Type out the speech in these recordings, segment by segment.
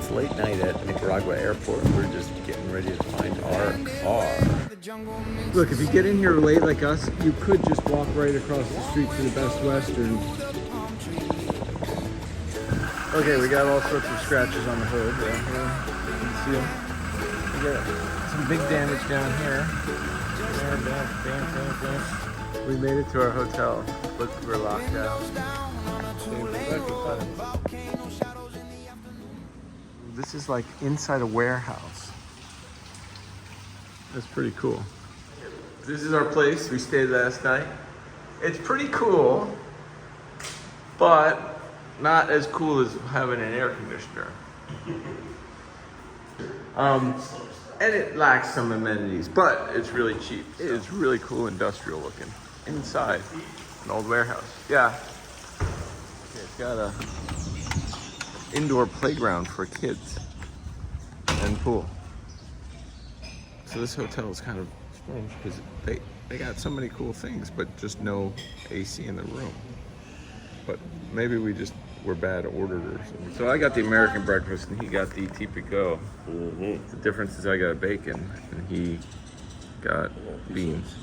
It's late night at Nicaragua airport. We're just getting ready to find our car. Look, if you get in here late like us, you could just walk right across the street to the Best Western. Okay, we got all sorts of scratches on the hood. Here. You can see them. We got some big damage down here. We made it to our hotel, but we're locked out. This is like inside a warehouse. That's pretty cool. This is our place. We stayed last night. It's pretty cool, but not as cool as having an air conditioner. And it lacks some amenities, but it's really cheap. It's really cool, industrial looking. Inside, an old warehouse. Yeah. Okay, it's got a indoor playground for kids and pool. So this hotel is kind of strange because they got so many cool things, but just no AC in the room. But maybe we just were bad orderers. So I got the American breakfast and he got the típico. The difference is I got bacon and he got beans.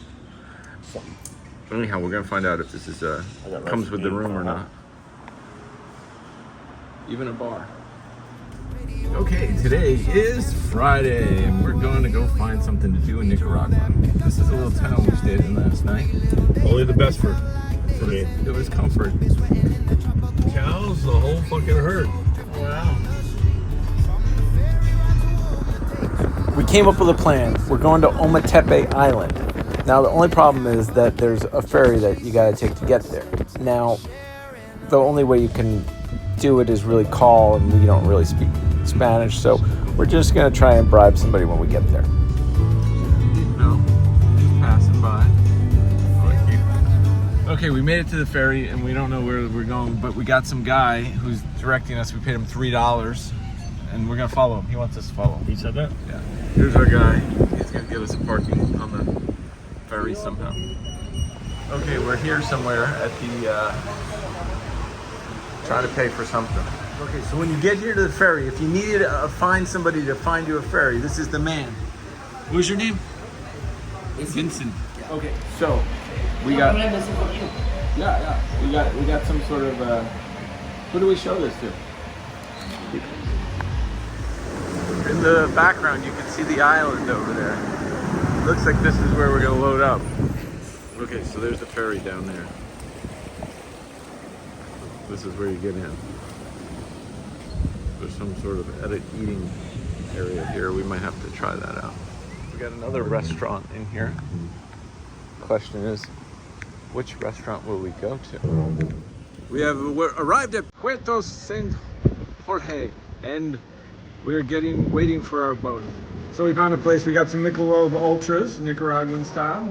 Anyhow, we're gonna find out if this is comes with the room or not. Even a bar. Okay, today is Friday and we're going to go find something to do in Nicaragua. This is a little town we stayed in last night. Only the best for me. It was comfort. Cows, the whole fucking herd. Wow. We came up with a plan. We're going to Ometepe Island. Now, the only problem is that there's a ferry that you gotta take to get there. Now, the only way you can do it is really call, and we don't really speak Spanish, so we're just gonna try and bribe somebody when we get there. No, just passing by. Okay, we made it to the ferry, and we don't know where we're going, but we got some guy who's directing us. We paid him $3, and we're gonna follow him. He wants us to follow him. He said that? Yeah. Here's our guy. He's gonna give us a parking on the ferry somehow. Okay, we're here somewhere at the, trying to pay for something. Okay, so when you get here to the ferry, if you needed to find somebody to find you a ferry, this is the man. What's your name? Vincent. Okay, so we got. We got some sort of. Who do we show this to? In the background, you can see the island over there. Looks like this is where we're gonna load up. Okay, so there's the ferry down there. This is where you get in. There's some sort of eating area here. We might have to try that out. We got another restaurant in here. Question is, which restaurant will we go to? We have arrived at Puerto San Jorge, and we're waiting for our boat. So we found a place. We got some Michelob Ultras, Nicaraguan style.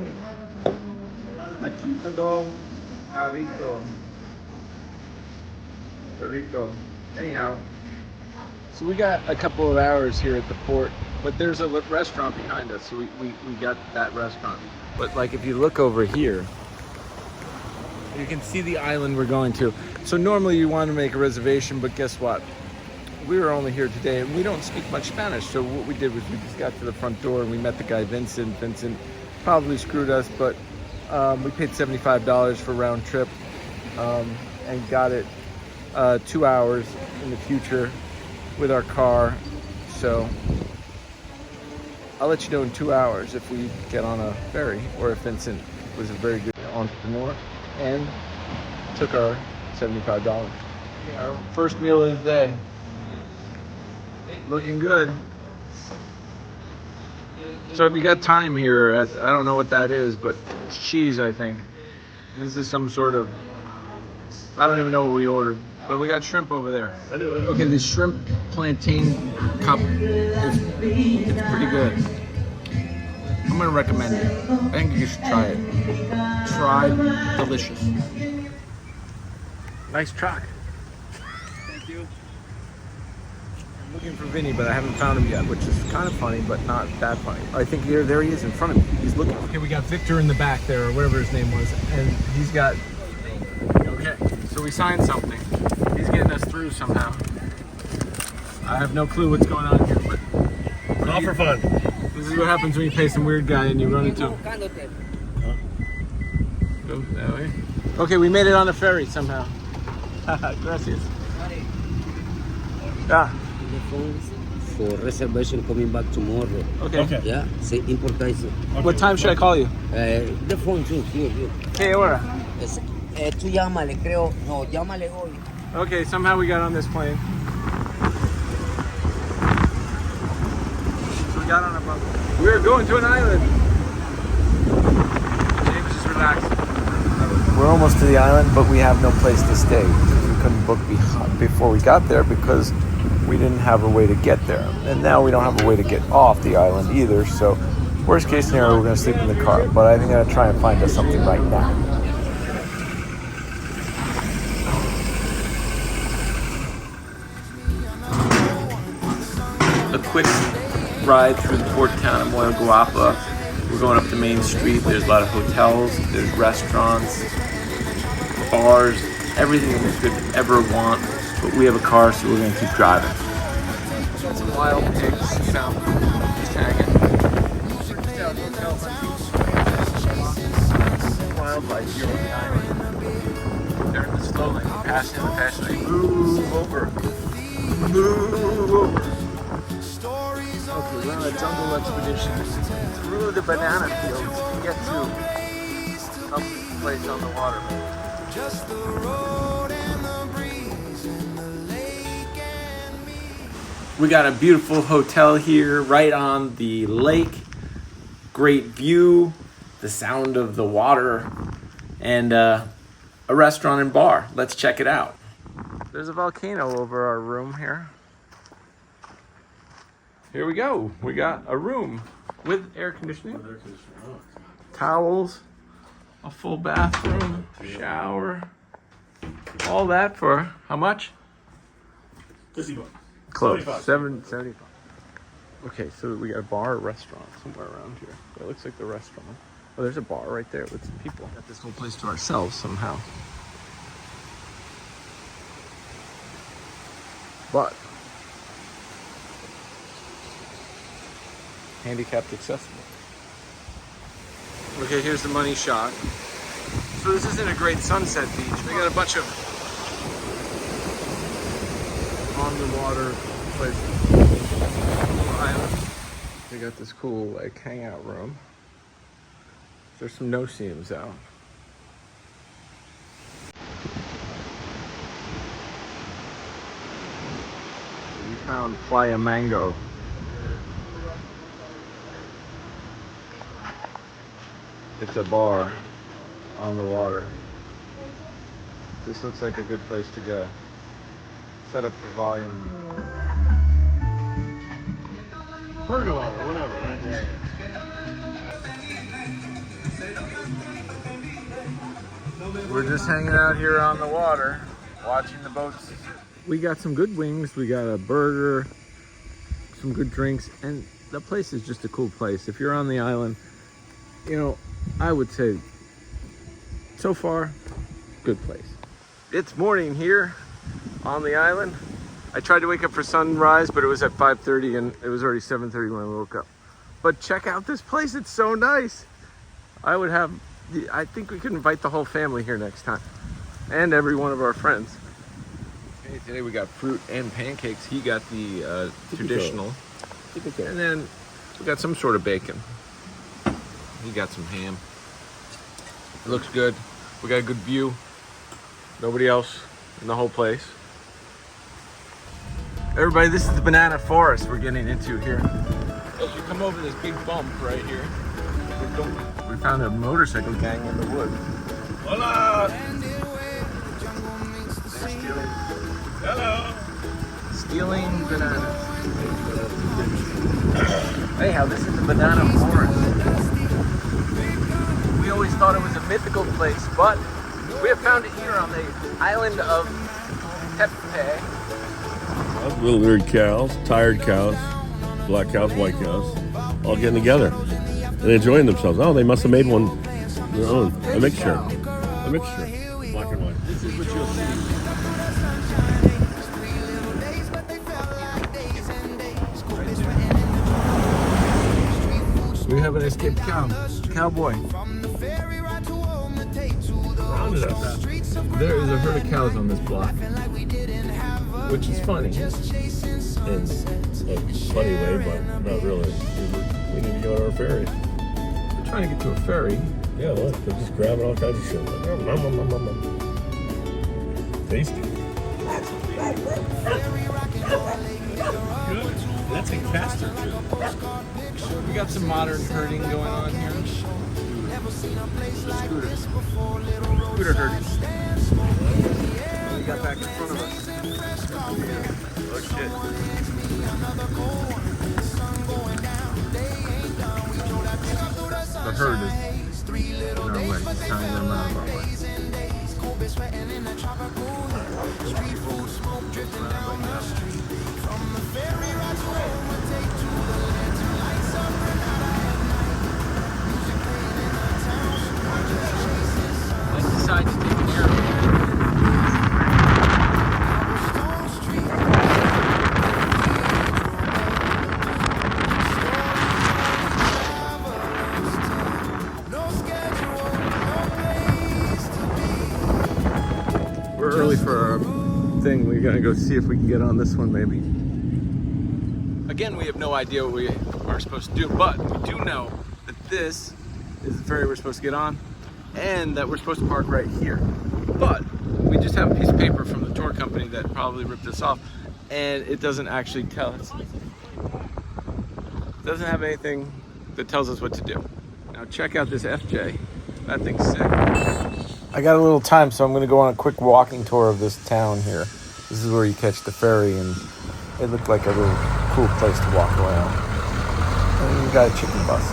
Anyhow, so we got a couple of hours here at the port, but there's a restaurant behind us, so we got that restaurant. But like if you look over here, you can see the island we're going to. So normally you want to make a reservation, but guess what? We were only here today and we don't speak much Spanish. So what we did was we just got to the front door and we met the guy, Vincent. Vincent probably screwed us, but we paid $75 for round trip and got it 2 hours in the future with our car. So I'll let you know in 2 hours if we get on a ferry or if Vincent was a very good entrepreneur and took our $75. Our first meal of the day. Looking good. So if you got time here, I don't know what that is, but it's cheese, I think. This is some sort of, I don't even know what we ordered, but we got shrimp over there. Okay, the shrimp plantain cup it's pretty good. I'm gonna recommend it. I think you should try it. Tried, delicious. Nice truck. Thank you. I'm looking for Vinny, but I haven't found him yet, which is kind of funny, but not that funny. I think there he is in front of me. He's looking. Okay, we got Victor in the back there, or whatever his name was, and he's got. Okay, so we signed something. He's getting us through somehow. I have no clue what's going on here, but All for fun. this is what happens when you pay some weird guy and you run into him. Go that way. Okay, we made it on the ferry somehow. Gracias. Yeah. For reservation coming back tomorrow. Okay. Okay. Yeah, say importante. What time should I call you? The phone too, here. ¿Qué hora? Tú llámale, creo. No, llámale hoy. Okay, somehow we got on this plane. So we got on a boat. We're going to an island. James is relaxing. We're almost to the island, but we have no place to stay. We couldn't book before we got there because we didn't have a way to get there. And now we don't have a way to get off the island either. So worst case scenario, we're going to sleep in the car. But I think I'm going to try and find us something right now. A quick ride through the port town of Managua. We're going up the main street. There's a lot of hotels, there's restaurants, bars, everything that we could ever want. But we have a car, so we're going to keep driving. Some wild pigs found just hanging. Wildlife here on the island. They're in the slow lane, passing the fast lane. Move over. Move over. Okay, we're on a jungle expedition through the banana fields to get to some place on the water. Just the road and the breeze and the lake and me. We got a beautiful hotel here right on the lake. Great view, the sound of the water, and a restaurant and bar. Let's check it out. There's a volcano over our room here. Here we go. We got a room with air conditioning, towels, a full bathroom, shower, all that for how much? $50. Close. 75. $7.75. Okay, so we got a bar or restaurant somewhere around here. It looks like the restaurant. Oh, there's a bar right there with some people. Got this whole place to ourselves somehow. But handicapped accessible. Okay, here's the money shot. So this isn't a great sunset beach. They got a bunch of on the water places. Islands. They got this cool like hangout room. There's some no-seams out. We found Playa Mango. It's a bar on the water. This looks like a good place to go. Set up the volume. Pergola or whatever, right? Yeah. We're just hanging out here on the water, watching the boats. We got some good wings, we got a burger, some good drinks, and the place is just a cool place. If you're on the island, you know, I would say, so far, good place. It's morning here on the island. I tried to wake up for sunrise, but it was at 5:30 and it was already 7:30 when I woke up. But check out this place, it's so nice. I think we could invite the whole family here next time. And every one of our friends. Okay, today we got fruit and pancakes. He got the traditional. And then we got some sort of bacon. He got some ham. It looks good. We got a good view. Nobody else in the whole place. Everybody, this is the banana forest we're getting into here. As you come over this big bump right here, we found a motorcycle gang in the woods. Hola! They're stealing, Hello! stealing bananas. Anyhow, this is the banana forest. We always thought it was a mythical place, but we have found it here on the island of Ometepe. Little weird cows, tired cows, black cows, white cows, all getting together and enjoying themselves. Oh, they must have made one their own. A mixture. Black and white. This is what you'll see. We have an escaped cowboy. Rounded us. There is a herd of cows on this block, which is funny. In a funny way, but not really. We need to go to our ferry. We're trying to get to a ferry. Yeah, look, they're just grabbing all kinds of shit. Tasty. Good. That's a castor too. We got some modern herding going on here. Scooter herding. We got back in front of us. Oh shit. The herd is in our way, tying them out of our way. I decided to take an airplane. We're early for our thing. We're gonna go see if we can get on this one maybe. Again, we have no idea what we are supposed to do, but we do know that this is the ferry we're supposed to get on and that we're supposed to park right here. But we just have a piece of paper from the tour company that probably ripped us off, and it doesn't actually tell us. It doesn't have anything that tells us what to do. Now check out this FJ. That thing's sick. I got a little time, so I'm going to go on a quick walking tour of this town here. This is where you catch the ferry, and it looked like a really cool place to walk around. And you got a chicken bus.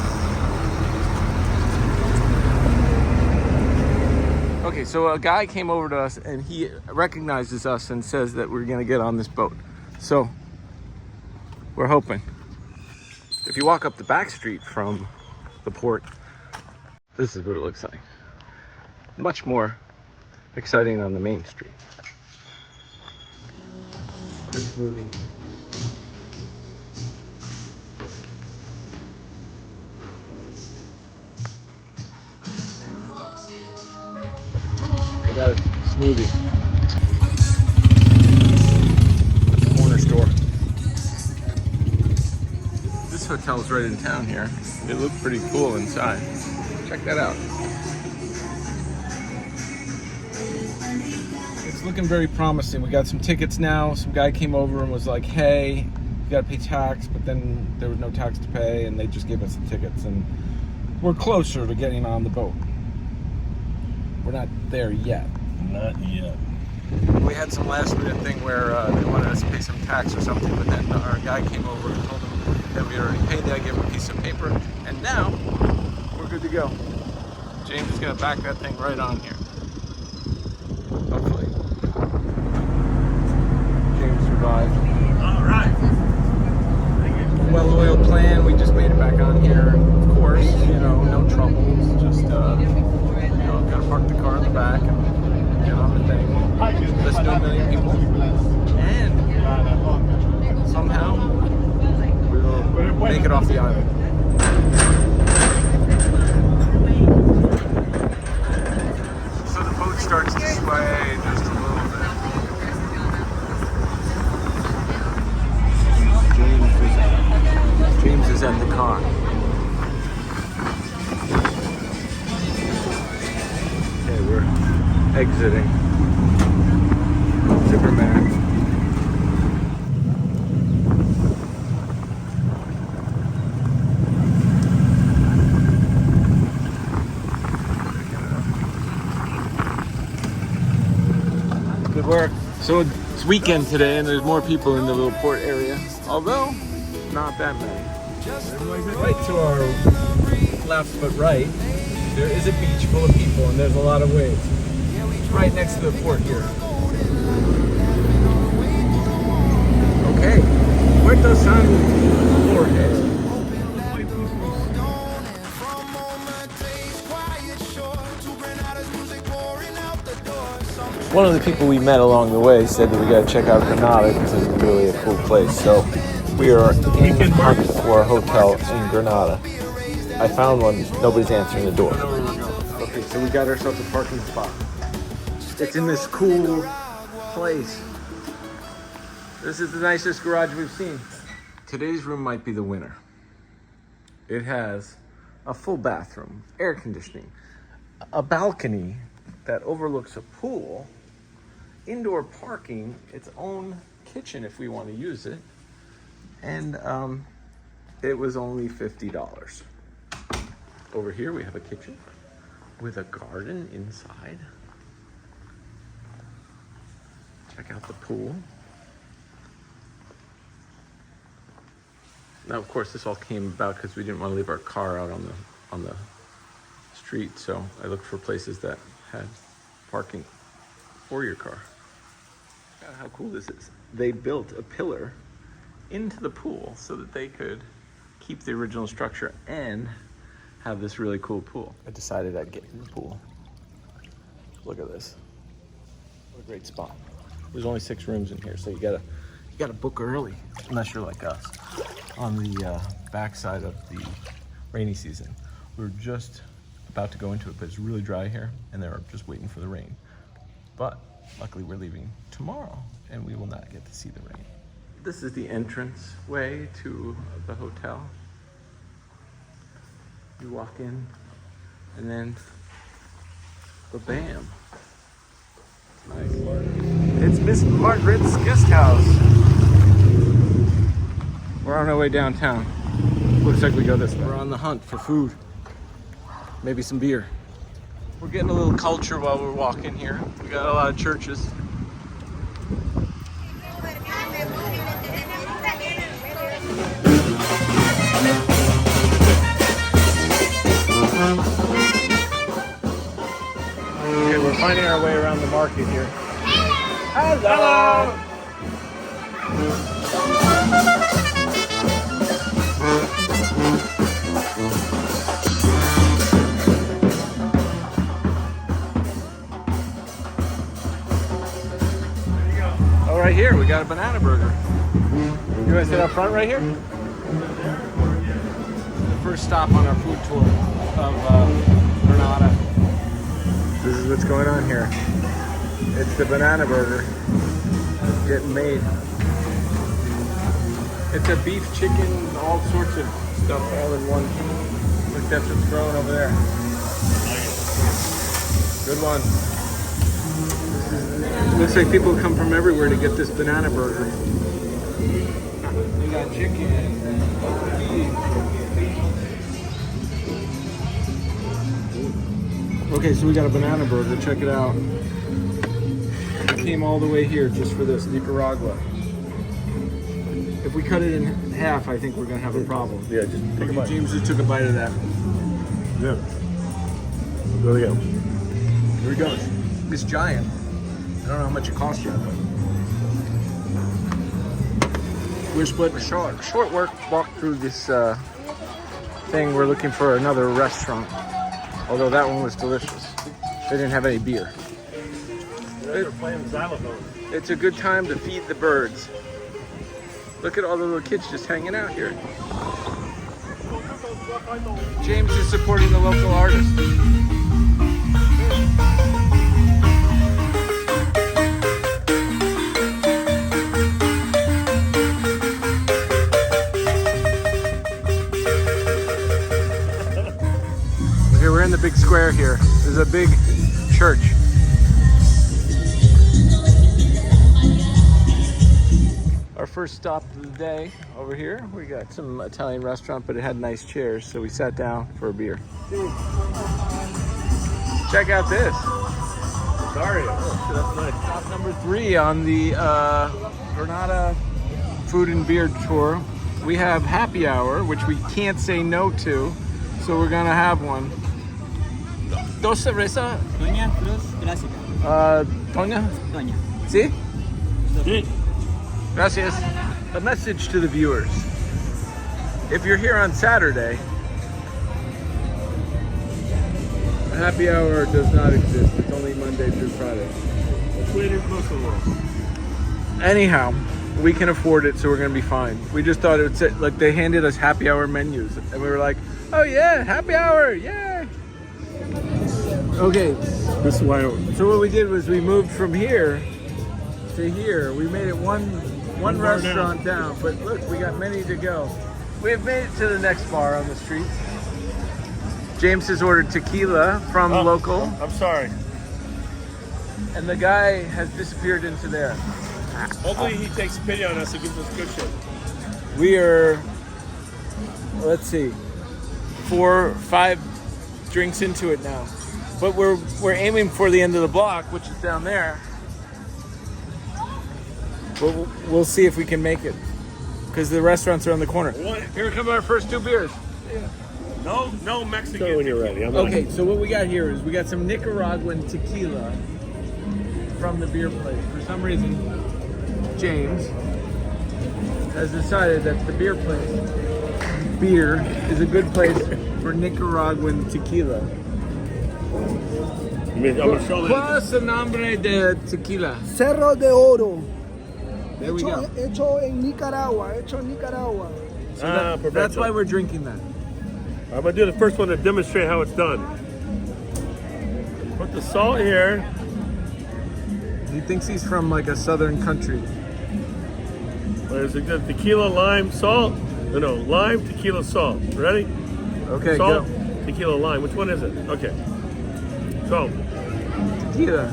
Okay, so a guy came over to us, and he recognizes us and says that we're going to get on this boat. So we're hoping. If you walk up the back street from the port, this is what it looks like. Much more exciting on the main street. It's moving. I got a smoothie. Corner store. This hotel's right in town here. It looked pretty cool inside. Check that out. It's looking very promising. We got some tickets now. Some guy came over and was like, hey, you gotta pay tax, but then there was no tax to pay, and they just gave us the tickets, and we're closer to getting on the boat. We're not there yet. Not yet. We had some last minute thing where they wanted us to pay some tax or something, but then our guy came over and told them that we already paid that, gave him a piece of paper, and now we're good to go. James is gonna back that thing right on here. Hopefully. James survived. All right. Well-oiled plan. We just made it back on here. Of course, no troubles. Just, gotta park the car in the back and get on the thing. Listen to a million people. And somehow we will make it off the island. So the boat starts to sway just a little bit. James is at the car. Okay, we're exiting. Superman. Good work. So it's weekend today, and there's more people in the little port area, although not that many. Right to our left but right, there is a beach full of people, and there's a lot of waves. It's right next to the port here. Okay, Puerto San Jorge. One of the people we met along the way said that we got to check out Granada because it's really a cool place. So we are in the hunt for a hotel in Granada. I found one. Nobody's answering the door. Okay, so we got ourselves a parking spot. It's in this cool place. This is the nicest garage we've seen. Today's room might be the winner. It has a full bathroom, air conditioning, a balcony that overlooks a pool, indoor parking, its own kitchen if we want to use it, and it was only $50. Over here we have a kitchen with a garden inside. Check out the pool. Now, of course, this all came about because we didn't want to leave our car out on the street, so I looked for places that had parking for your car. Look at how cool this is. They built a pillar into the pool so that they could keep the original structure and have this really cool pool. I decided I'd get in the pool. Look at this. What a great spot. There's only 6 rooms in here, so you gotta book early, unless you're like us. On the backside of the rainy season. We're just about to go into it, but it's really dry here, and they're just waiting for the rain. But luckily we're leaving tomorrow, and we will not get to see the rain. This is the entrance way to the hotel. You walk in, and then, bam. Nice. It's Miss Margaret's guest house. We're on our way downtown. Looks like we go this way. We're on the hunt for food. Maybe some beer. We're getting a little culture while we're walking here. We got a lot of churches. Okay, we're finding our way around the market here. Hello! Oh, right here, we got a banana burger. You guys sit up front right here? The first stop on our food tour of Granada. This is what's going on here. It's the banana burger getting made. It's a beef, chicken, all sorts of stuff all in one. Look, that's what's growing over there. Good one. Looks like people come from everywhere to get this banana burger. We got chicken and beef. Okay, so we got a banana burger. Check it out. We came all the way here just for this, Nicaragua. If we cut it in half, I think we're gonna have a problem. Yeah, just take a bite. James just took a bite of that. Yeah. There we go. Here it goes. It's giant. I don't know how much it costs yet, but we're splitting a short walk through this thing. We're looking for another restaurant, although that one was delicious. They didn't have any beer. They're playing xylophone. It's a good time to feed the birds. Look at all the little kids just hanging out here. James is supporting the local artists. Okay, we're in the big square here. There's a big church. Our first stop of the day over here. We got some Italian restaurant, but it had nice chairs, so we sat down for a beer. Check out this. Sorry. Oh, that's nice. Stop number 3 on the Granada food and beer tour. We have happy hour, which we can't say no to, so we're gonna have one. Dos cerveza? Doña Cruz Clásica. Tonya? Doña. See? Sí. Gracias. A message to the viewers. If you're here on Saturday, happy hour does not exist. It's only Monday through Friday. That's way too close to the world. Anyhow, we can afford it, so we're gonna be fine. We just thought it would say, like, they handed us happy hour menus, and we were like, oh yeah, happy hour, yay! Okay, This is why. so what we did was we moved from here to here. We made it one bar restaurant down, but look, we got many to go. We've made it to the next bar on the street. James has ordered tequila from local, I'm sorry. and the guy has disappeared into there. Hopefully he takes pity on us and gives us good shit. We are, let's see, 4 or 5 drinks into it now. But we're aiming for the end of the block, which is down there. But we'll see if we can make it, because the restaurants are on the corner. Here come our first 2 beers. No Mexican. Tell me when you're ready. Okay, so what we got here is we got some Nicaraguan tequila from the beer place. For some reason, James has decided that the beer is a good place for Nicaraguan tequila. What's the nombre de tequila? Cerro de Oro. There we go. Hecho en Nicaragua. So that's why we're drinking that. I'm gonna do the first one to demonstrate how it's done. Put the salt here. He thinks he's from like a southern country. There's a good tequila, lime, salt. No, lime, tequila, salt. Ready? Okay, Salt, go. tequila, lime. Which one is it? Okay. So, Tequila.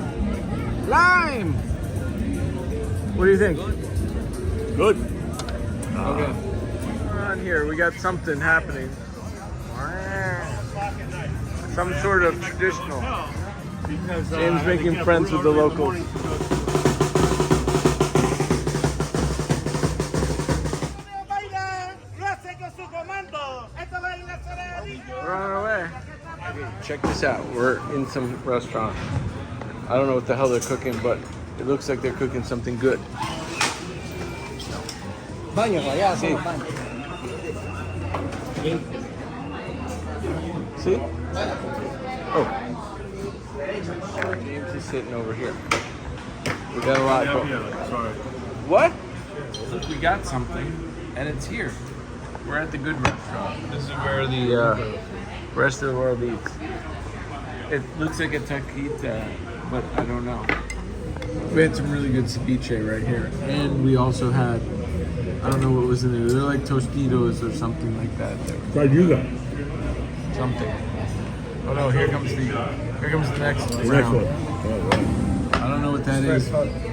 Lime! What do you think? good. Okay. On here, we got something happening. Some sort of traditional. James making friends with the locals. We're on our way. Okay, check this out. We're in some restaurant. I don't know what the hell they're cooking, but it looks like they're cooking something good. See? See? Oh. James is sitting over here. We got a lot going. Sorry. What? Look, we got something, and it's here. We're at the good restaurant. This is where the rest of the world eats. It looks like a taquita, but I don't know. We had some really good ceviche right here, and we also had, I don't know what was in there. They're like Tostitos or something like that. Fried yuca. Something. Oh no! Here comes the next The next round. one. Oh, right. I don't know what that is.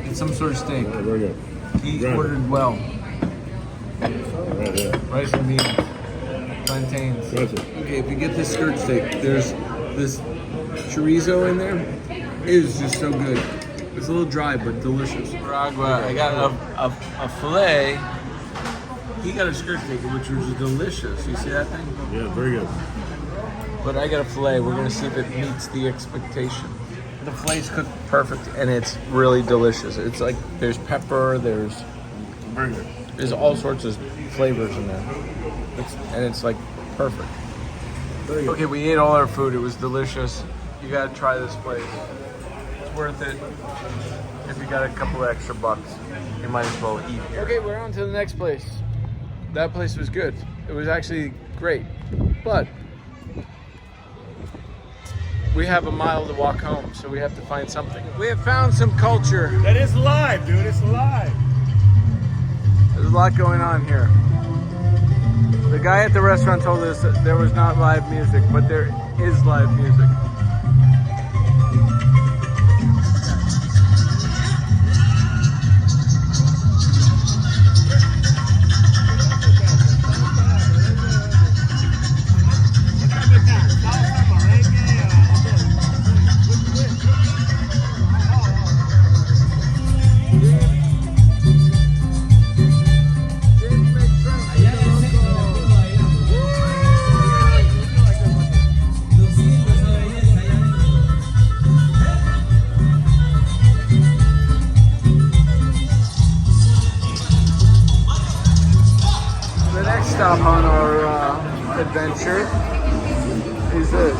It's some sort of steak. Oh, very good. He Right. ordered well. Right there. Rice and beans, plantains. That's it. Okay, if you get this skirt steak, there's this chorizo in there. It is just so good. It's a little dry, but delicious. Nicaragua, I got a filet. He got a skirt steak, which was delicious. You see that thing? Yeah, very good. But I got a filet. We're gonna see if it meets the expectation. The filet's cooked perfect, and it's really delicious. It's like there's pepper, there's all sorts of flavors in there. It's like perfect. Okay, we ate all our food. It was delicious. You gotta try this place. It's worth it. If you got a couple of extra bucks, you might as well eat here. Okay, we're on to the next place. That place was good. It was actually great, but we have a mile to walk home, so we have to find something. We have found some culture. That is live, dude. It's live. There's a lot going on here. The guy at the restaurant told us that there was not live music, but there is live music. The next stop on our adventure is this.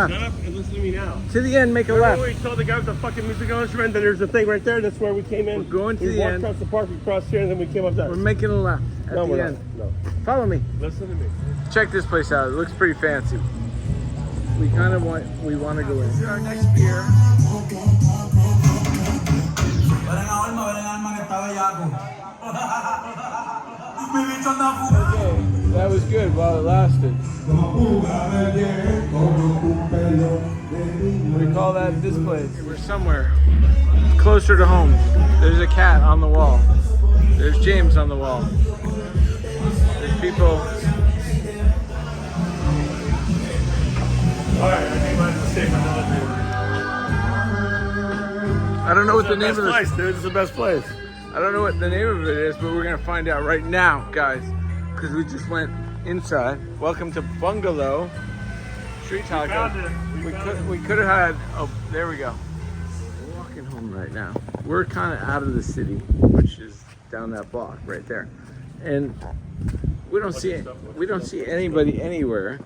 left. Shut up and listen to me now. To the end, make a Remember left. when we told the guy with the fucking musical instrument that there's a thing right there? That's where we came in. We're going to we the walked end. across the park, across here, and then we came up that. We're making a left at No, the we're end. not. No. Follow me. Listen to me. Check this place out. It looks pretty fancy. We kind of want to go in. This is our next beer. Okay, that was good while it lasted. We call that this place. We're somewhere closer to home. There's a cat on the wall. There's James on the wall. There's people. Alright, I think mine's a safe analogy. I don't know what the name of this. Place, dude. It's the best place. I don't know what the name of it is, but we're gonna find out right now, guys, because we just went inside. Welcome to Bungalow Street Taco. We could have had. Oh, there we go. We're walking home right now. We're kind of out of the city, which is down that block right there, and we don't see anybody anywhere.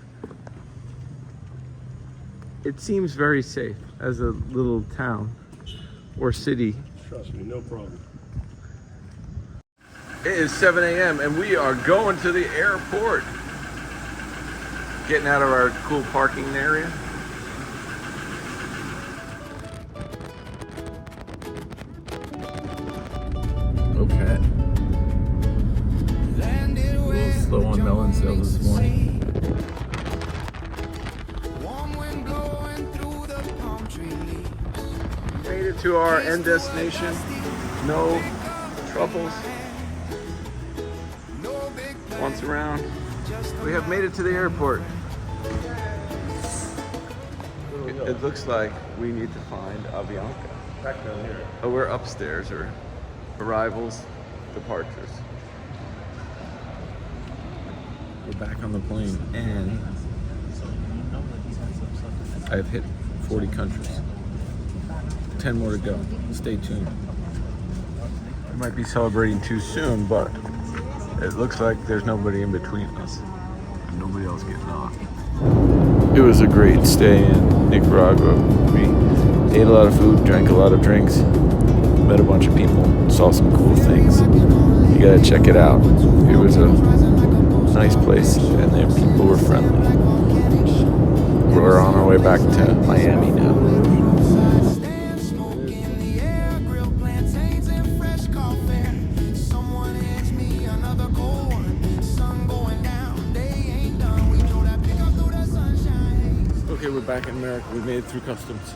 It seems very safe as a little town or city. Trust me, no problem. It is 7 a.m. and we are going to the airport. Getting out of our cool parking area. Okay. A little slow on melon sales this morning. Made it to our end destination. No troubles. Once around. We have made it to the airport. It looks like we need to find Avianca. Back down here. Oh, we're upstairs, or arrivals, departures. We're back on the plane, and I've hit 40 countries. 10 more to go. Stay tuned. We might be celebrating too soon, but it looks like there's nobody in between us. Nobody else getting off. It was a great stay in Nicaragua. We ate a lot of food, drank a lot of drinks, met a bunch of people, saw some cool things. You gotta check it out. It was a nice place, and the people were friendly. We're on our way back to Miami now. Okay, we're back in America. We made it through customs.